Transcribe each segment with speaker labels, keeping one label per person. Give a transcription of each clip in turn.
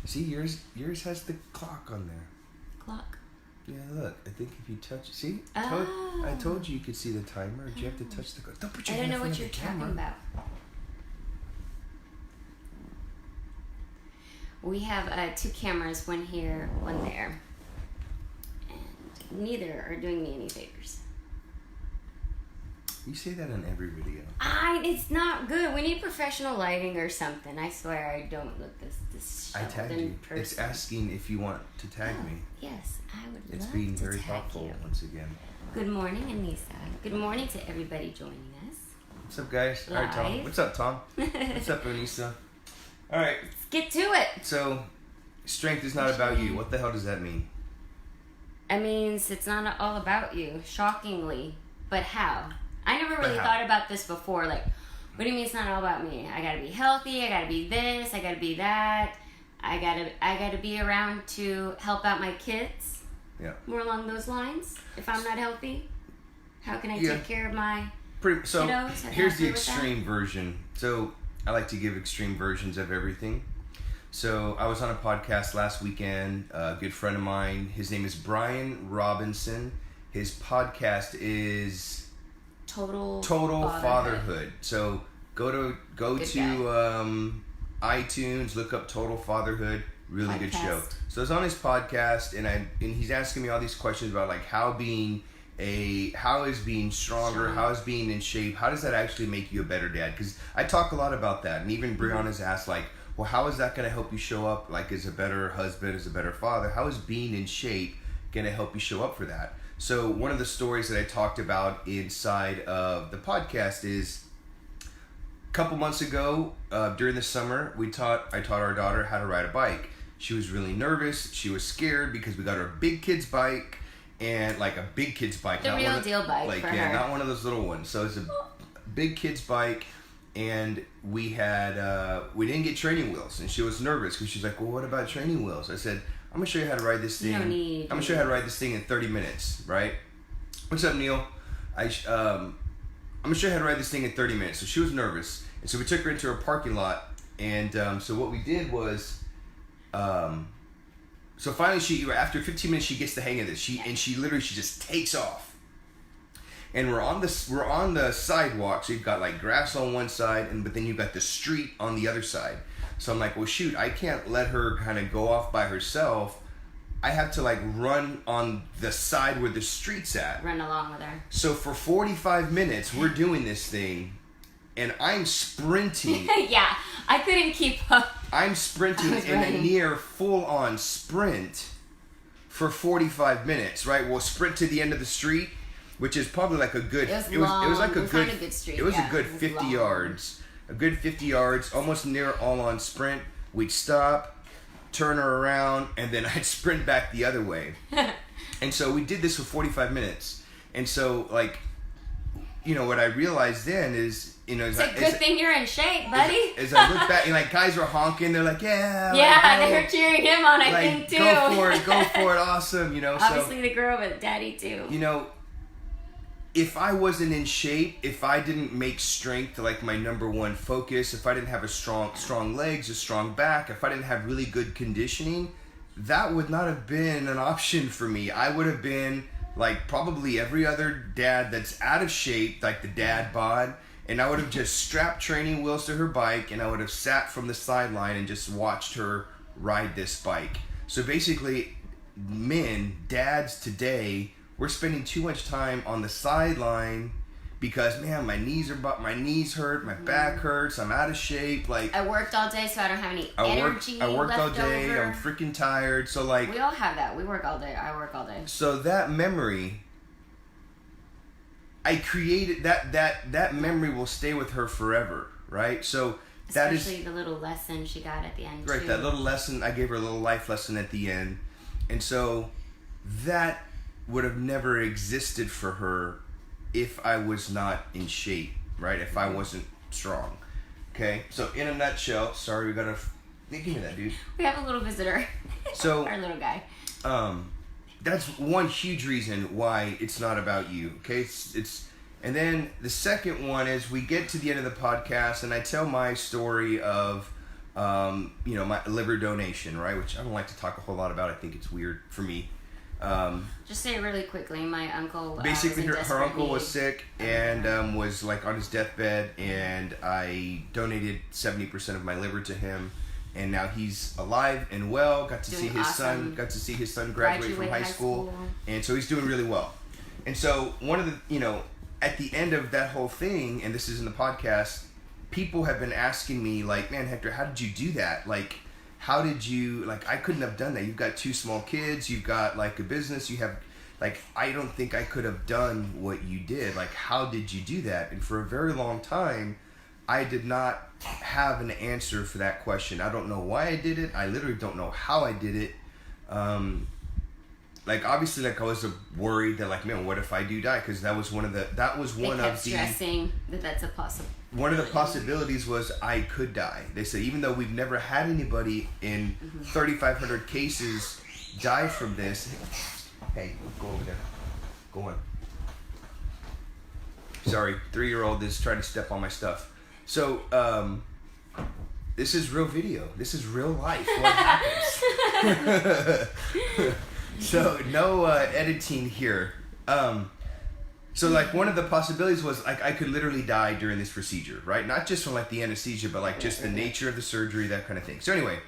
Speaker 1: See, yours has the clock on there.
Speaker 2: Clock?
Speaker 1: Yeah, look. I think if you touch... See? I told you could see the timer. You have to touch the... Don't put your hand in front of the camera.
Speaker 2: I don't know what you're talking about. We have 2 cameras, one here, one there. And neither are doing me any favors.
Speaker 1: You say that in every video.
Speaker 2: It's not good. We need professional lighting or something. I swear I don't look this
Speaker 1: I tagged you.
Speaker 2: person.
Speaker 1: It's asking if you want to tag me.
Speaker 2: Yes, I would love to tag you.
Speaker 1: It's being very thoughtful once again.
Speaker 2: Good morning, Anissa. Good morning to everybody joining us.
Speaker 1: What's up, guys?
Speaker 2: Live.
Speaker 1: All right, Tom. What's up, Tom? What's up, Anissa? All right.
Speaker 2: Let's get to it.
Speaker 1: So, strength is not about you. What the hell does that mean?
Speaker 2: It means it's not all about you, shockingly. But how? I never really thought about this before. Like, what do you mean it's not all about me? I gotta be healthy. I gotta be this. I gotta be that. I gotta be around to help out my kids.
Speaker 1: Yeah.
Speaker 2: More along those lines. If I'm not healthy, how can I take care of my kiddos?
Speaker 1: Here's the extreme version. So I like to give extreme versions of everything. So I was on a podcast last weekend. A good friend of mine. His name is Brian Robinson. His podcast is Total Fatherhood. So go to iTunes, look up Total Fatherhood. Really good show. So I was on his podcast, and he's asking me all these questions about like how is being stronger, how is being in shape, how does that actually make you a better dad? Because I talk a lot about that, and even Brianna's asked like, well, how is that going to help you show up like as a better husband, as a better father? How is being in shape going to help you show up for that? So one of the stories that I talked about inside of the podcast is a couple months ago during the summer, I taught our daughter how to ride a bike. She was really nervous. She was scared because we got her a big kid's bike, and like a big kid's bike.
Speaker 2: The real deal bike for her.
Speaker 1: Not one of those little ones. So it's a big kid's bike, and we didn't get training wheels, and she was nervous because she's like, well, what about training wheels? I said, I'm gonna show you how to ride this thing. I'm gonna show you how to ride this thing in 30 minutes, right? What's up, Neil? I'm gonna show you how to ride this thing in 30 minutes. So she was nervous, and so we took her into her parking lot, and so what we did was, so finally after 15 minutes she gets the hang of this. She just takes off, and we're on the sidewalk. So you've got like grass on one side, but then you've got the street on the other side. So I'm like, well, shoot, I can't let her kind of go off by herself. I have to like run on the side where the street's at.
Speaker 2: Run along with her.
Speaker 1: So for 45 minutes, we're doing this thing, and I'm sprinting.
Speaker 2: Yeah, I couldn't keep up.
Speaker 1: I'm sprinting in a near full-on sprint for 45 minutes, right? We'll sprint to the end of the street, which is probably like a good... It was like a good street. It was a good 50 yards. A good 50 yards, almost near all-on sprint. We'd stop, turn her around, and then I'd sprint back the other way. And so we did this for 45 minutes. And so, like, what I realized then is,
Speaker 2: it's a good thing you're in shape, buddy.
Speaker 1: As I look back, and like guys were honking, they're like, yeah.
Speaker 2: Yeah, they were cheering him on, I think, too.
Speaker 1: Go for it, awesome,
Speaker 2: Obviously the girl, but daddy, too.
Speaker 1: If I wasn't in shape, if I didn't make strength like my number one focus, if I didn't have a strong legs, a strong back, if I didn't have really good conditioning, that would not have been an option for me. I would have been like probably every other dad that's out of shape, like the dad bod, and I would have just strapped training wheels to her bike, and I would have sat from the sideline and just watched her ride this bike. So basically, dads today, we're spending too much time on the sideline because, man, my knees hurt, my back hurts, I'm out of shape. Like
Speaker 2: I worked all day, so I don't have any energy.
Speaker 1: I worked all day.
Speaker 2: Over.
Speaker 1: I'm freaking tired. So like
Speaker 2: we all have that. We work all day. I work all day.
Speaker 1: So that memory, I created that memory will stay with her forever, right? So
Speaker 2: especially the little lesson she got at the end.
Speaker 1: Right, that little lesson. I gave her a little life lesson at the end, and so that would have never existed for her if I was not in shape, right? If I wasn't strong. Okay? So in a nutshell, sorry, we gotta... Give me that, dude.
Speaker 2: We have a little visitor.
Speaker 1: So...
Speaker 2: Our little guy.
Speaker 1: That's one huge reason why it's not about you, okay? And then the second one is we get to the end of the podcast and I tell my story of my liver donation, right? Which I don't like to talk a whole lot about. I think it's weird for me.
Speaker 2: Just say it really quickly. My uncle
Speaker 1: basically her uncle
Speaker 2: need.
Speaker 1: was sick and was like on his deathbed, and I donated 70% of my liver to him, and now he's alive and well. Got to see his son graduate from high school, and so he's doing really well. And so one of the at the end of that whole thing, and this is in the podcast, people have been asking me like, man, Hector, how did you do that? Like, how did you, like, I couldn't have done that. You've got 2 small kids, you've got like a business, you have, like, I don't think I could have done what you did. Like, how did you do that? And for a very long time, I did not have an answer for that question. I don't know why I did it. I literally don't know how I did it. Like, obviously, like, I was worried that, like, man, what if I do die? Because that was one of the
Speaker 2: stressing that's a possibility.
Speaker 1: One of the possibilities was I could die. They said, even though we've never had anybody in 3,500 cases die from this. Hey, go over there. Go on. Sorry, 3-year-old is trying to step on my stuff. So, this is real video. This is real life. What happens? So, no editing here. So, like, one of the possibilities was, like, I could literally die during this procedure, right? Not just from, like, the anesthesia, but, like, just the nature of the surgery, that kind of thing. So, anyway,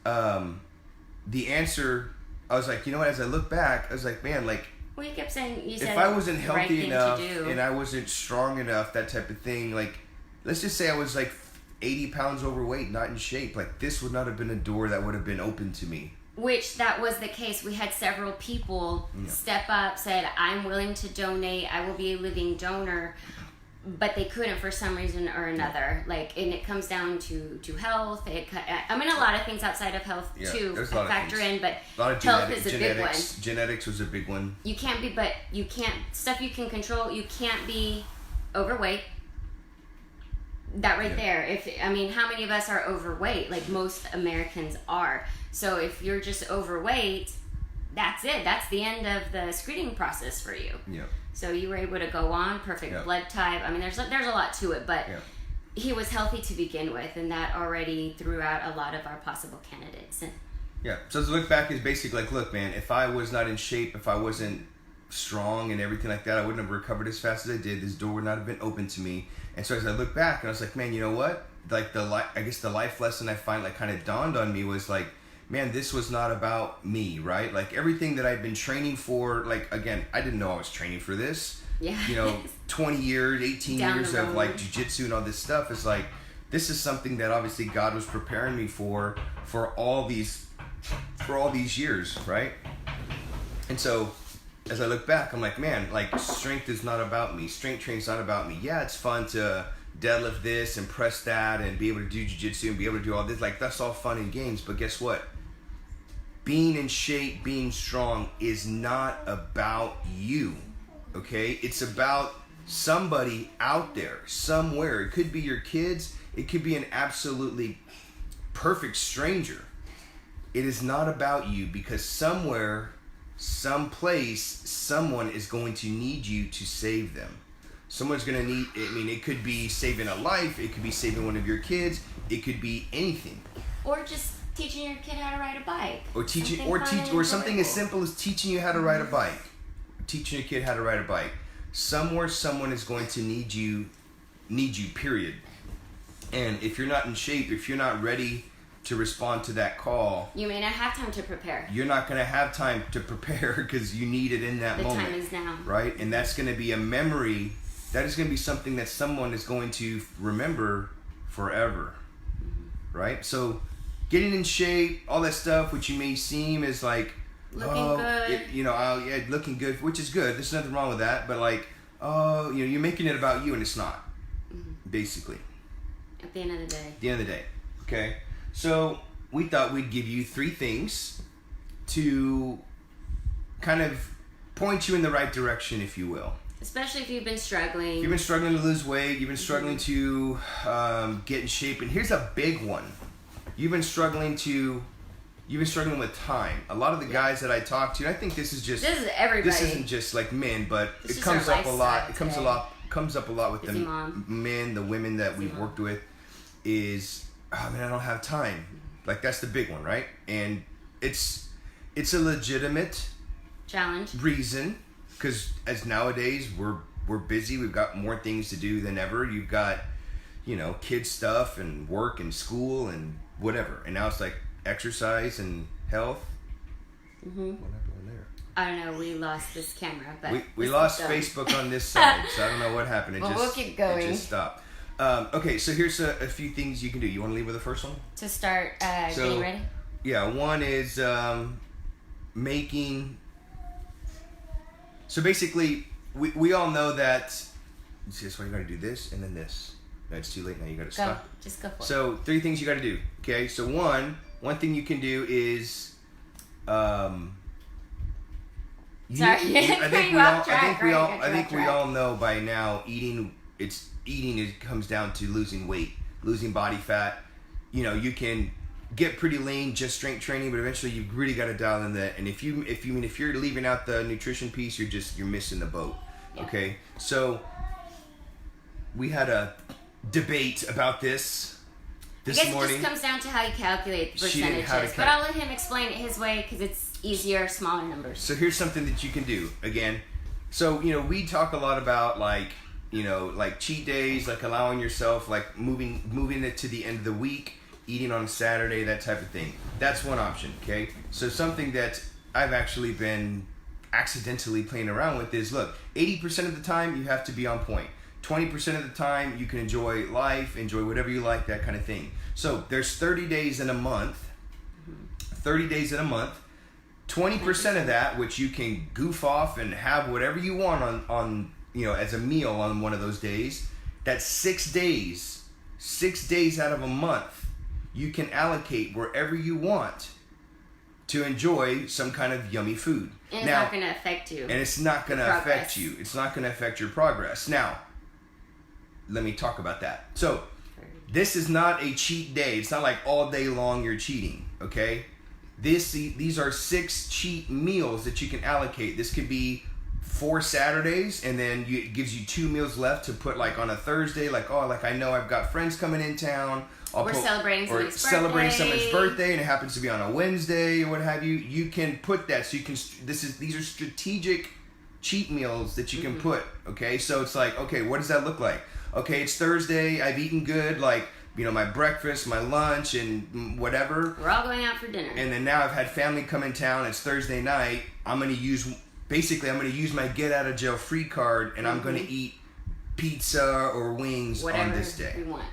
Speaker 1: the answer, I was like, you know what, as I look back, I was like, man, like,
Speaker 2: well, you kept saying, you said
Speaker 1: if I wasn't healthy
Speaker 2: right
Speaker 1: enough and I wasn't strong enough, that type of thing, like, let's just say I was, like, 80 pounds overweight, not in shape, like, this would not have been a door that would have been open to me.
Speaker 2: Which that was the case. We had several people step up, said, I'm willing to donate, I will be a living donor, but they couldn't for some reason or another. Like, and it comes down to health. I mean, a lot of things outside of health too factor in, but health is a big one.
Speaker 1: Genetics was a big one.
Speaker 2: You can't stuff you can control, you can't be overweight. That right there. How many of us are overweight? Like, most Americans are. So if you're just overweight, that's it. That's the end of the screening process for you.
Speaker 1: Yeah.
Speaker 2: So you were able to go on, perfect blood type. I mean, there's a lot to it, but he was healthy to begin with, and that already threw out a lot of our possible candidates.
Speaker 1: Yeah. So to look back is basically like, look, man, if I was not in shape, if I wasn't strong and everything like that, I wouldn't have recovered as fast as I did. This door would not have been open to me. And so as I look back, and I was like, man, you know what? Like, I guess the life lesson I find, like, kind of dawned on me was like, man, this was not about me, right? Like, everything that I'd been training for, like, again, I didn't know I was training for this.
Speaker 2: Yeah.
Speaker 1: 20 years, 18 years of, like, jiu-jitsu and all this stuff is like, this is something that obviously God was preparing me for all these years, right? And so, as I look back, I'm like, man, like, strength is not about me. Strength training's not about me. Yeah, it's fun to deadlift this and press that and be able to do jiu-jitsu and be able to do all this. Like, that's all fun and games. But guess what? Being in shape, being strong is not about you, okay? It's about somebody out there, somewhere. It could be your kids. It could be an absolutely perfect stranger. It is not about you, because somewhere, someplace, someone is going to need you to save them. Someone's going to need, it could be saving a life, it could be saving one of your kids, it could be anything.
Speaker 2: Or just teaching your kid how to ride a bike.
Speaker 1: Or something as simple as teaching you how to ride a bike. Teaching your kid how to ride a bike. Somewhere, someone is going to need you, period. And if you're not in shape, if you're not ready to respond to that call,
Speaker 2: you may not have time to prepare.
Speaker 1: You're not going to have time to prepare because you need it in that moment.
Speaker 2: The time is now.
Speaker 1: Right? And that's going to be a memory. That is going to be something that someone is going to remember forever. Mm-hmm. Right? So, getting in shape, all that stuff, which you may seem is like,
Speaker 2: looking good.
Speaker 1: Looking good, which is good. There's nothing wrong with that. But like, you're making it about you, and it's not. Mm-hmm. Basically.
Speaker 2: At the end of the day.
Speaker 1: At the end of the day. Okay? So, we thought we'd give you 3 things to kind of point you in the right direction, if you will.
Speaker 2: Especially if you've been struggling.
Speaker 1: You've been struggling to lose weight. You've been struggling to get in shape. And here's a big one. You've been struggling with time. A lot of the guys that I talk to, and I think this is everybody. This isn't just like men, but it comes up a lot. It comes up a lot with the men, the women that we've worked with, is oh man, I don't have time. Like that's the big one, right? And it's a legitimate
Speaker 2: challenge
Speaker 1: reason, because as nowadays we're busy, we've got more things to do than ever. You've got, you know, kids stuff and work and school and whatever, and now it's like exercise and health.
Speaker 2: Mm-hmm.
Speaker 1: What happened there?
Speaker 2: I don't know. We lost this camera, but
Speaker 1: we lost Facebook on this side, so I don't know what happened.
Speaker 2: We'll keep going.
Speaker 1: It just stopped. Okay, so here's a few things you can do. You want to leave with the first one?
Speaker 2: To start getting ready?
Speaker 1: Yeah, one is making... So basically, we all know that... See, that's why you got to do this and then this. No, it's too late now. You got to stop.
Speaker 2: Just go for it.
Speaker 1: So 3 things you got to do. Okay, so one thing you can do is...
Speaker 2: Sorry, I
Speaker 1: think we all know by now eating comes down to losing weight, losing body fat. You know, you can get pretty lean just strength training, but eventually you really got to dial in that. And if you're leaving out the nutrition piece, you're missing the boat. Yeah. Okay, so we had a debate about this morning.
Speaker 2: It just comes down to how you calculate the percentages. But I'll let him explain it his way because it's easier, smaller numbers.
Speaker 1: So here's something that you can do. Again, so, you know, we talk a lot about like, you know, like cheat days, like allowing yourself, like moving it to the end of the week, eating on Saturday, that type of thing. That's one option, okay? So something that I've actually been accidentally playing around with is, look, 80% of the time you have to be on point. 20% of the time you can enjoy life, enjoy whatever you like, that kind of thing. So there's 30 days in a month. 30 days in a month. 20% of that, which you can goof off and have whatever you want on you know, as a meal on one of those days. That's 6 days. 6 days out of a month, you can allocate wherever you want to enjoy some kind of yummy food.
Speaker 2: And it's not going to affect you.
Speaker 1: And it's not going to affect you. It's not going to affect your progress. Now, let me talk about that. So, this is not a cheat day. It's not like all day long you're cheating, okay? These are 6 cheat meals that you can allocate. This could be 4 Saturdays, and then it gives you 2 meals left to put like on a Thursday. Like, oh, like I know I've got friends coming in town.
Speaker 2: Celebrating someone's
Speaker 1: birthday, and it happens to be on a Wednesday or what have you. You can put that, so you can. These are strategic cheat meals that you can put. Okay, so it's like, okay, what does that look like? Okay, it's Thursday. I've eaten good, like, you know, my breakfast, my lunch, and whatever.
Speaker 2: We're all going out for dinner.
Speaker 1: And then now I've had family come in town. It's Thursday night. I'm gonna use my get out of jail free card, and I'm gonna eat pizza or wings on this day.
Speaker 2: Whatever we want.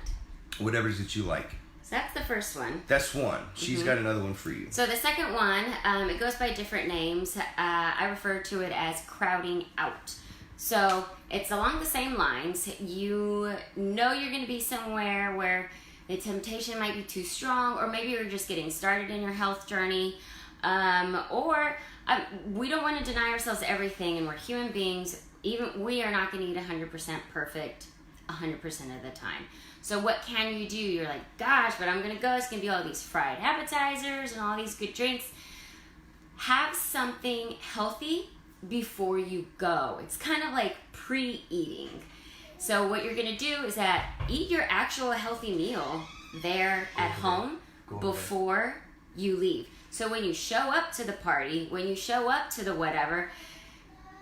Speaker 1: Whatever it is that you like.
Speaker 2: So that's the first one.
Speaker 1: That's one. She's got another one for you.
Speaker 2: So the second one, it goes by different names. I refer to it as crowding out. So it's along the same lines. You know you're going to be somewhere where the temptation might be too strong, or maybe you're just getting started in your health journey, we don't want to deny ourselves everything, and we're human beings. Even we are not going to eat 100% perfect 100% of the time. So what can you do? You're like, gosh, but I'm going to go. It's going to be all these fried appetizers and all these good drinks. Have something healthy before you go. It's kind of like pre-eating. So what you're going to do is eat your actual healthy meal there at home before you leave. So when you show up to the party, when you show up to the whatever,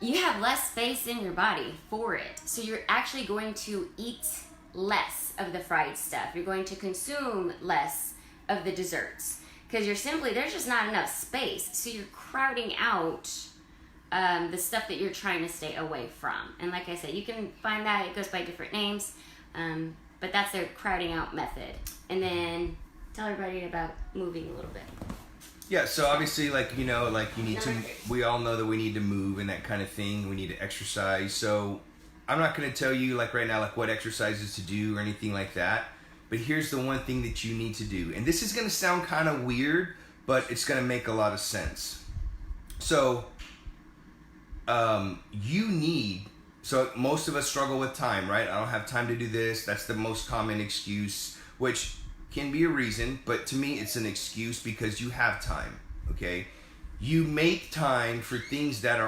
Speaker 2: you have less space in your body for it. So you're actually going to eat less of the fried stuff. You're going to consume less of the desserts because there's just not enough space. So you're crowding out the stuff that you're trying to stay away from. And like I said, you can find that. It goes by different names, but that's their crowding out method. And then tell everybody about moving a little bit.
Speaker 1: Yeah, so obviously, like, you know, like you need to, we all know that we need to move and that kind of thing. We need to exercise. So I'm not going to tell you, like, right now, like, what exercises to do or anything like that. But here's the one thing that you need to do. And this is going to sound kind of weird, but it's going to make a lot of sense. So, so most of us struggle with time, right? I don't have time to do this. That's the most common excuse, which can be a reason, but to me, it's an excuse because you have time, okay? You make time for things that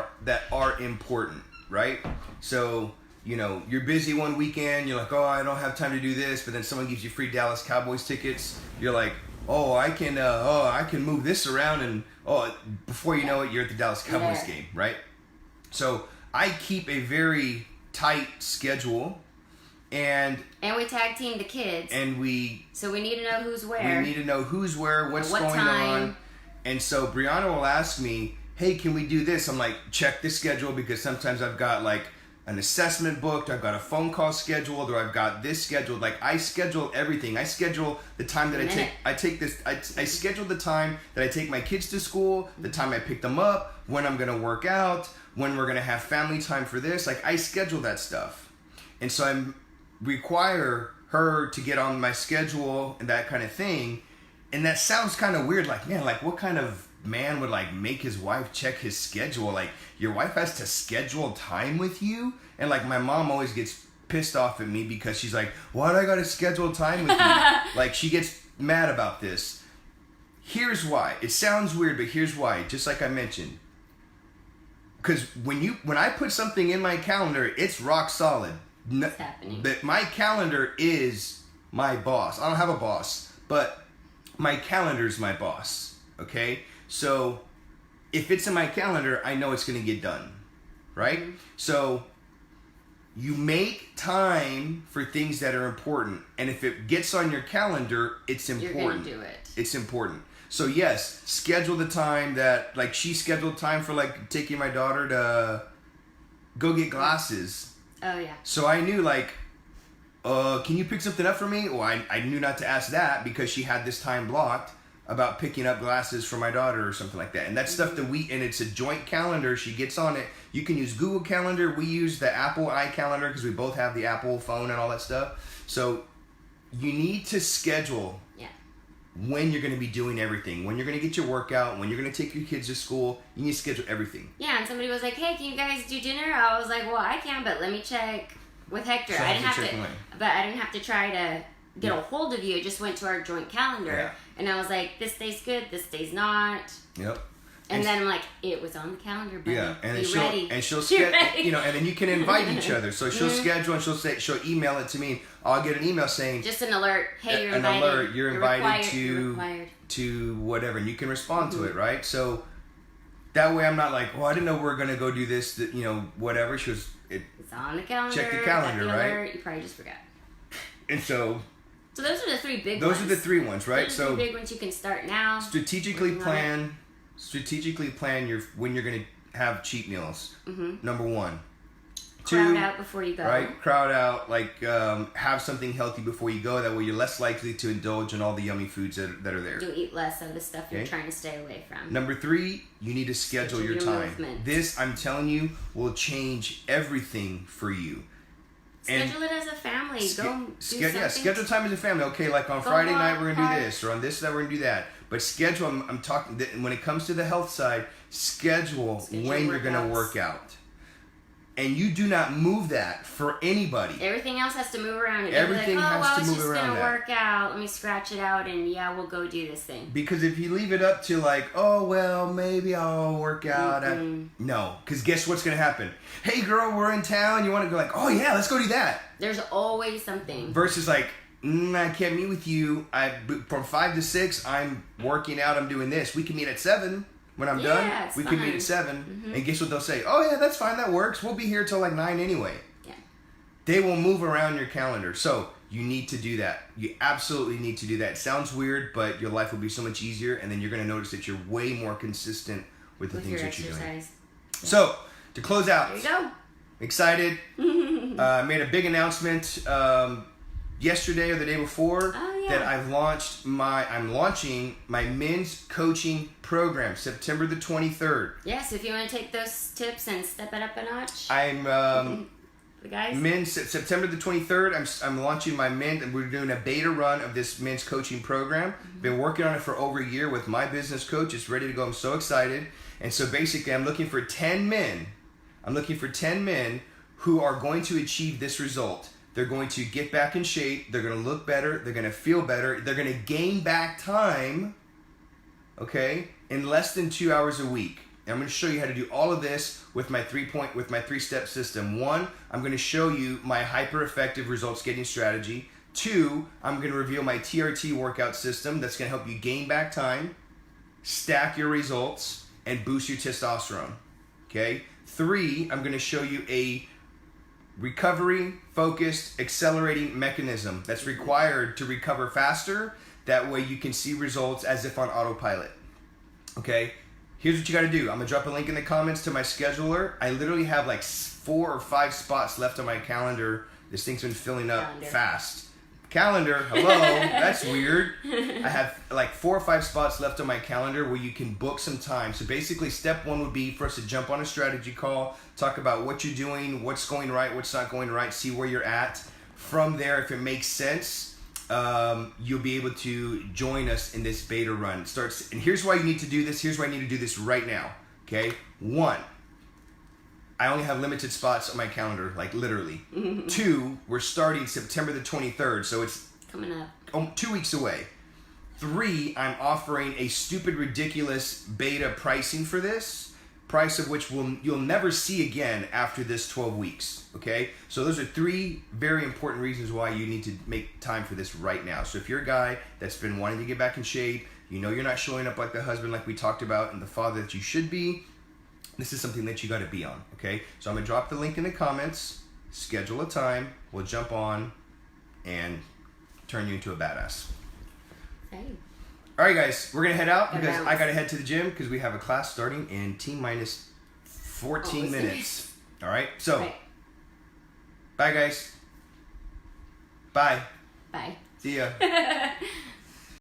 Speaker 1: are important, right? So you know, you're busy one weekend, you're like, oh, I don't have time to do this, but then someone gives you free Dallas Cowboys tickets, you're like, oh, I can move this around, and before you know it, you're at the Dallas Cowboys game, right? So I keep a very tight schedule, and
Speaker 2: we tag team the kids,
Speaker 1: so
Speaker 2: we need to know who's where.
Speaker 1: We need to know who's where, what's going on, and so Brianna will ask me, hey, can we do this? I'm like, check the schedule, because sometimes I've got like an assessment booked, I've got a phone call scheduled, or I've got this scheduled. Like, I schedule everything. I schedule the time that I schedule the time that I take my kids to school, the time I pick them up, when I'm going to work out, when we're going to have family time for this. Like, I schedule that stuff. And so I require her to get on my schedule and that kind of thing. And that sounds kind of weird. Like, man, like, what kind of man would like make his wife check his schedule? Like, your wife has to schedule time with you? And like, my mom always gets pissed off at me because she's like, why do I gotta schedule time with you? Like, she gets mad about this. Here's why. It sounds weird, but here's why. Just like I mentioned, because when I put something in my calendar, it's rock solid.
Speaker 2: It's happening.
Speaker 1: But my calendar is my boss. I don't have a boss, but my calendar is my boss. Okay? So if it's in my calendar, I know it's going to get done, right? Mm-hmm. So you make time for things that are important. And if it gets on your calendar, it's important.
Speaker 2: You're going to do it.
Speaker 1: It's important. So yes, schedule the time that, like, she scheduled time for like taking my daughter to go get glasses.
Speaker 2: Oh yeah.
Speaker 1: So I knew, like, can you pick something up for me? Well, I knew not to ask that because she had this time blocked about picking up glasses for my daughter or something like that. And that's stuff that and it's a joint calendar. She gets on it. You can use Google Calendar. We use the Apple iCalendar because we both have the Apple phone and all that stuff. So you need to schedule when you're going to be doing everything. When you're going to get your workout, when you're going to take your kids to school, you need to schedule everything.
Speaker 2: Yeah, and somebody was like, hey, can you guys do dinner? I was like, well, I can, but let me check with Hector.
Speaker 1: So
Speaker 2: I didn't have to try to get a hold of you. It just went to our joint calendar.
Speaker 1: Yeah.
Speaker 2: And I was like, this day's good, this day's not.
Speaker 1: Yep.
Speaker 2: And then I'm like, it was on the calendar, buddy.
Speaker 1: Yeah, and then she'll
Speaker 2: You're
Speaker 1: schedule,
Speaker 2: ready.
Speaker 1: you know, and then you can invite each other. So she'll schedule and she'll email it to me. I'll get an email saying
Speaker 2: just an alert. Hey, you're invited.
Speaker 1: An alert. You're invited
Speaker 2: required.
Speaker 1: to whatever, and you can respond to it, right? So that way I'm not like, well, I didn't know we were gonna go do this, you know, whatever. She was.
Speaker 2: It's on the calendar.
Speaker 1: Check the calendar, right?
Speaker 2: Alert. You probably just forgot.
Speaker 1: And so
Speaker 2: those are the three big ones.
Speaker 1: Those are the three ones, right?
Speaker 2: Those are the big ones you can start now.
Speaker 1: Strategically plan when you're going to have cheat meals. Mm-hmm. Number one.
Speaker 2: Crowd out before you go.
Speaker 1: Right? Crowd out. Like, have something healthy before you go. That way you're less likely to indulge in all the yummy foods that are there.
Speaker 2: You'll eat less of the stuff you're trying to stay away from.
Speaker 1: Number three, you need to schedule your time.
Speaker 2: Movement.
Speaker 1: This, I'm telling you, will change everything for you.
Speaker 2: Schedule it as a family. Go do something.
Speaker 1: Yeah, schedule time as a family. Okay, like on Friday night we're going to do this, or on this night we're going to do that. But schedule, I'm talking, when it comes to the health side, schedule when you're going to work out. And you do not move that for anybody.
Speaker 2: Everything else has to move around.
Speaker 1: Everything has to move around.
Speaker 2: It's just going to work out. Let me scratch it out and we'll go do this thing.
Speaker 1: Because if you leave it up to like, oh, well, maybe I'll work out. No, because guess what's going to happen? Hey, girl, we're in town. You want to go like, oh, yeah, let's go do that.
Speaker 2: There's always something.
Speaker 1: Versus like, I can't meet with you. From 5 to 6, I'm working out. I'm doing this. We can meet at 7. When I'm done, we can meet at 7. Mm-hmm. And guess what they'll say? Oh, yeah, that's fine. That works. We'll be here till like 9 anyway.
Speaker 2: Yeah.
Speaker 1: They will move around your calendar. So you need to do that. You absolutely need to do that. It sounds weird, but your life will be so much easier. And then you're going to notice that you're way more consistent with the things that you're doing. Yeah. So to close out.
Speaker 2: There you go.
Speaker 1: Excited. Made a big announcement yesterday or the day before that I'm launching my men's coaching program September the 23rd.
Speaker 2: Yes, if you want to take those tips and step it up a notch.
Speaker 1: I'm
Speaker 2: the guys.
Speaker 1: September the 23rd. I'm launching my men, and we're doing a beta run of this men's coaching program. Been working on it for over a year with my business coach. It's ready to go. I'm so excited. And so basically, I'm looking for 10 men. I'm looking for 10 men who are going to achieve this result. They're going to get back in shape. They're going to look better. They're going to feel better. They're going to gain back time, okay, in less than 2 hours a week. And I'm going to show you how to do all of this with my 3-step system. 1, I'm going to show you my hyper effective results getting strategy. 2, I'm going to reveal my TRT workout system that's going to help you gain back time, stack your results, and boost your testosterone. Okay? 3, I'm going to show you a recovery focused accelerating mechanism that's required to recover faster. That way you can see results as if on autopilot. Okay? Here's what you got to do. I'm going to drop a link in the comments to my scheduler. I literally have like 4 or 5 spots left on my calendar. This thing's been filling up fast. Calendar, hello, that's weird. I have like 4 or 5 spots left on my calendar where you can book some time. So basically step 1 would be for us to jump on a strategy call, talk about what you're doing, what's going right, what's not going right, see where you're at. From there, if it makes sense, you'll be able to join us in this beta run. And here's why you need to do this. Here's why I need to do this right now. Okay? 1, I only have limited spots on my calendar, like literally. 2, we're starting September the 23rd, so it's
Speaker 2: coming up.
Speaker 1: 2 weeks away. 3, I'm offering a stupid, ridiculous beta pricing for this. Price of which you'll never see again after this 12 weeks, okay? So those are 3 very important reasons why you need to make time for this right now. So if you're a guy that's been wanting to get back in shape, you know you're not showing up like the husband like we talked about and the father that you should be, this is something that you got to be on, okay? So I'm going to drop the link in the comments, schedule a time, we'll jump on and turn you into a badass.
Speaker 2: Hey.
Speaker 1: All right, guys, we're going to head out because I got to head to the gym because we have a class starting in T-minus 14 minutes. All right, so bye, guys. Bye.
Speaker 2: Bye.
Speaker 1: See ya.